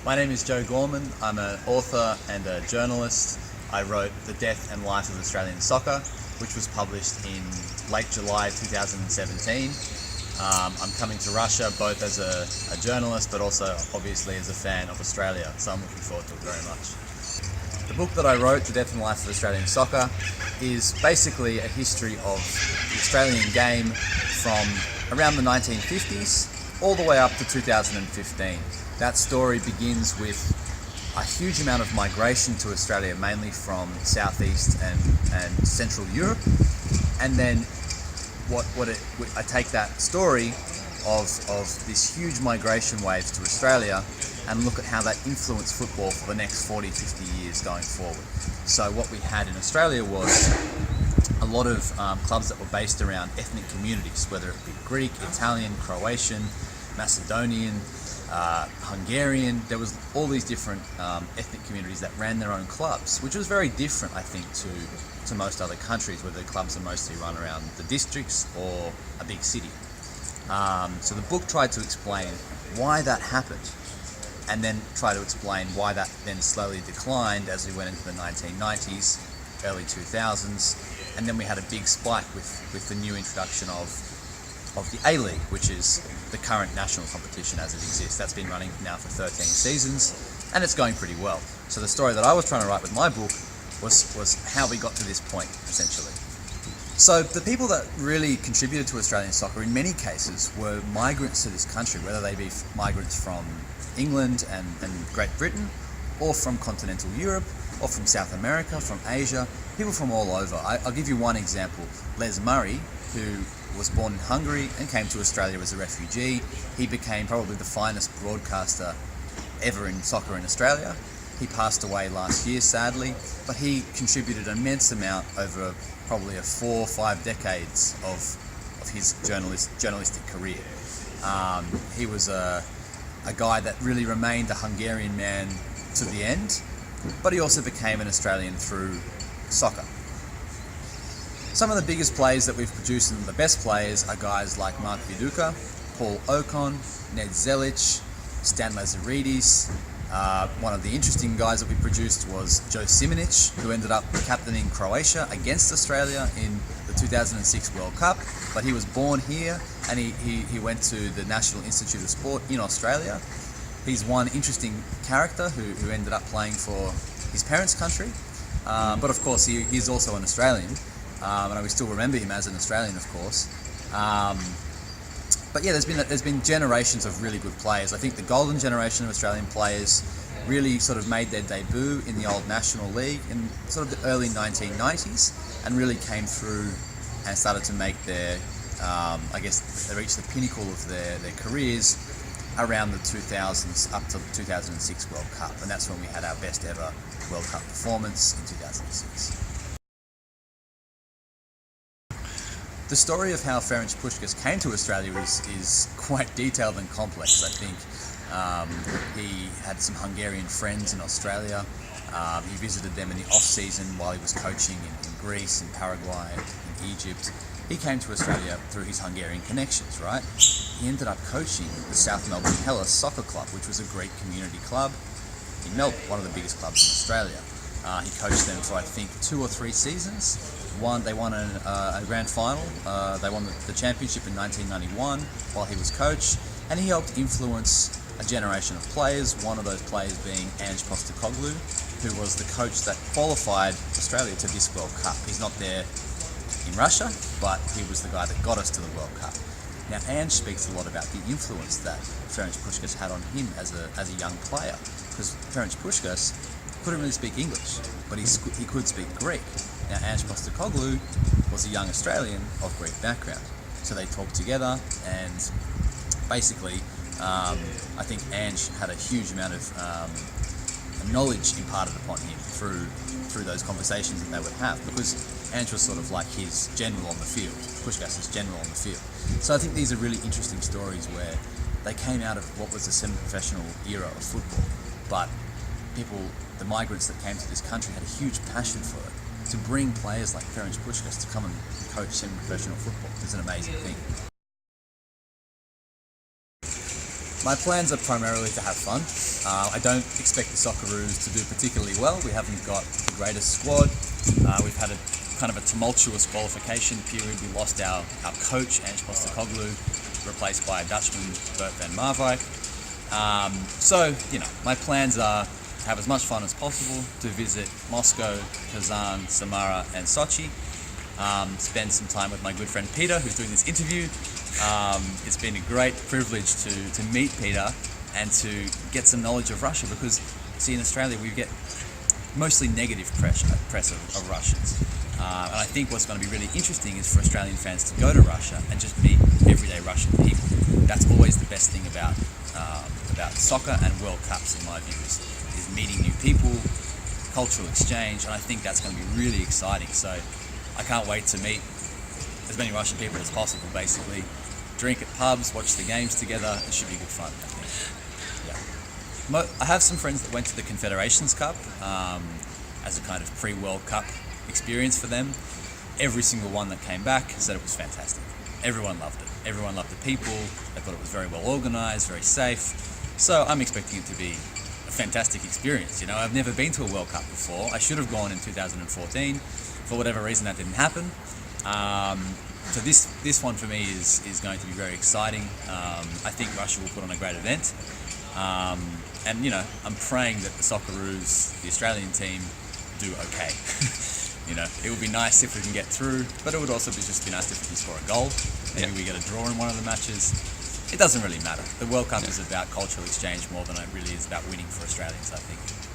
My name is Joe Gормanon. I'm an author and a journalist. I wrote The Death and Life of Australian Soccer, which was published in late July 2017. I'm coming to Russia both as a journalist but also obviously as a fan of Australia, so I'm looking forward to it very much. The book that I wrote, The Death and Life of Australian Soccer, is basically a history of the Australian game from around the 1950s all the way up to 2015. That story begins with a huge amount of migration to Australia, mainly from Southeast and Central Europe, and then I take that story of this huge migration wave to Australia and look at how that influenced football for the next 40, 50 years going forward. So what we had in Australia was a lot of clubs that were based around ethnic communities, whether it be Greek, Italian, Croatian, Macedonian, Hungarian. There was all these different ethnic communities that ran their own clubs, which was very different, I think, to most other countries where the clubs are mostly run around the districts or a big city. So the book tried to explain why that happened, and then try to explain why that then slowly declined as we went into the 1990s, early 2000s, and then we had a big spike with the new introduction of the A-League, which is the current national competition as it exists. That's been running now for 13 seasons, and it's going pretty well. So the story that I was trying to write with my book was how we got to this point, essentially. So the people that really contributed to Australian soccer in many cases were migrants to this country, whether they be migrants from England and Great Britain, or from continental Europe, or from South America, from Asia, people from all over. I'll give you one example. Les Murray, who was born in Hungary and came to Australia as a refugee. He became probably the finest broadcaster ever in soccer in Australia. He passed away last year, sadly, but he contributed an immense amount over probably 4 or 5 decades of his journalistic career. He was a guy that really remained a Hungarian man to the end, but he also became an Australian through soccer. Some of the biggest players that we've produced and the best players are guys like Mark Viduka, Paul Ocon, Ned Zelic, Stan Lazaridis. One of the interesting guys that we produced was Joe Simonic, who ended up captaining Croatia against Australia in the 2006 World Cup, but he was born here and he went to the National Institute of Sport in Australia. He's one interesting character who ended up playing for his parents' country, but of course he's also an Australian, and we still remember him as an Australian, of course. But yeah, there's been generations of really good players. I think the golden generation of Australian players really sort of made their debut in the old National League in sort of the early 1990s and really came through and started to make their, I guess they reached the pinnacle of their careers around the 2000s up to the 2006 World Cup, and that's when we had our best ever World Cup performance in 2006. The story of how Ferenc Puskás came to Australia is quite detailed and complex. I think he had some Hungarian friends in Australia. He visited them in the off-season while he was coaching in Greece, in Paraguay, in Egypt. He came to Australia through his Hungarian connections, right? He ended up coaching the South Melbourne Hellas Soccer Club, which was a Greek community club in Melbourne, one of the biggest clubs in Australia. He coached them for, I think, 2 or 3 seasons. They won a grand final. They won the championship in 1991 while he was coach, and he helped influence a generation of players, one of those players being Ange Postecoglou, who was the coach that qualified Australia to this World Cup. He's not there in Russia, but he was the guy that got us to the World Cup. Now, Ange speaks a lot about the influence that Ferenc Puskás had on him as a young player, because Ferenc Puskás couldn't really speak English, but he could speak Greek. Now, Ange Postecoglou was a young Australian of Greek background, so they talked together, and basically, I think Ange had a huge amount of knowledge imparted upon him through those conversations that they would have, because Ange was sort of like his general on the field, Puskás' general on the field. So I think these are really interesting stories where they came out of what was a semi-professional era of football, but the migrants that came to this country had a huge passion for it. To bring players like Ferenc Puskás to come and coach semi-professional football is an amazing thing. My plans are primarily to have fun. I don't expect the Socceroos to do particularly well. We haven't got the greatest squad. We've had a kind of a tumultuous qualification period. We lost our coach, Ange Postecoglou, replaced by a Dutchman, Bert van Marwijk. So, my plans are to have as much fun as possible, to visit Moscow, Kazan, Samara and Sochi. Spend some time with my good friend Peter, who's doing this interview. It's been a great privilege to meet Peter and to get some knowledge of Russia, because, see, in Australia we get mostly negative press of Russians. And I think what's going to be really interesting is for Australian fans to go to Russia and just meet everyday Russian people. That's always the best thing about soccer and World Cups, in my view, is meeting new people, cultural exchange, and I think that's going to be really exciting. So I can't wait to meet as many Russian people as possible, basically. Drink at pubs, watch the games together. It should be good fun, I think. Yeah. I have some friends that went to the Confederations Cup as a kind of pre-World Cup experience for them. Every single one that came back said it was fantastic. Everyone loved it. Everyone loved the people. They thought it was very well organised, very safe. So I'm expecting it to be a fantastic experience. I've never been to a World Cup before. I should have gone in 2014. For whatever reason, that didn't happen. So this one for me is going to be very exciting. I think Russia will put on a great event. And I'm praying that the Socceroos, the Australian team, do okay. It would be nice if we can get through, but it would also just be nice if we can score a goal. Maybe we get a draw in one of the matches. It doesn't really matter. The World Cup is about cultural exchange more than it really is about winning for Australians, I think.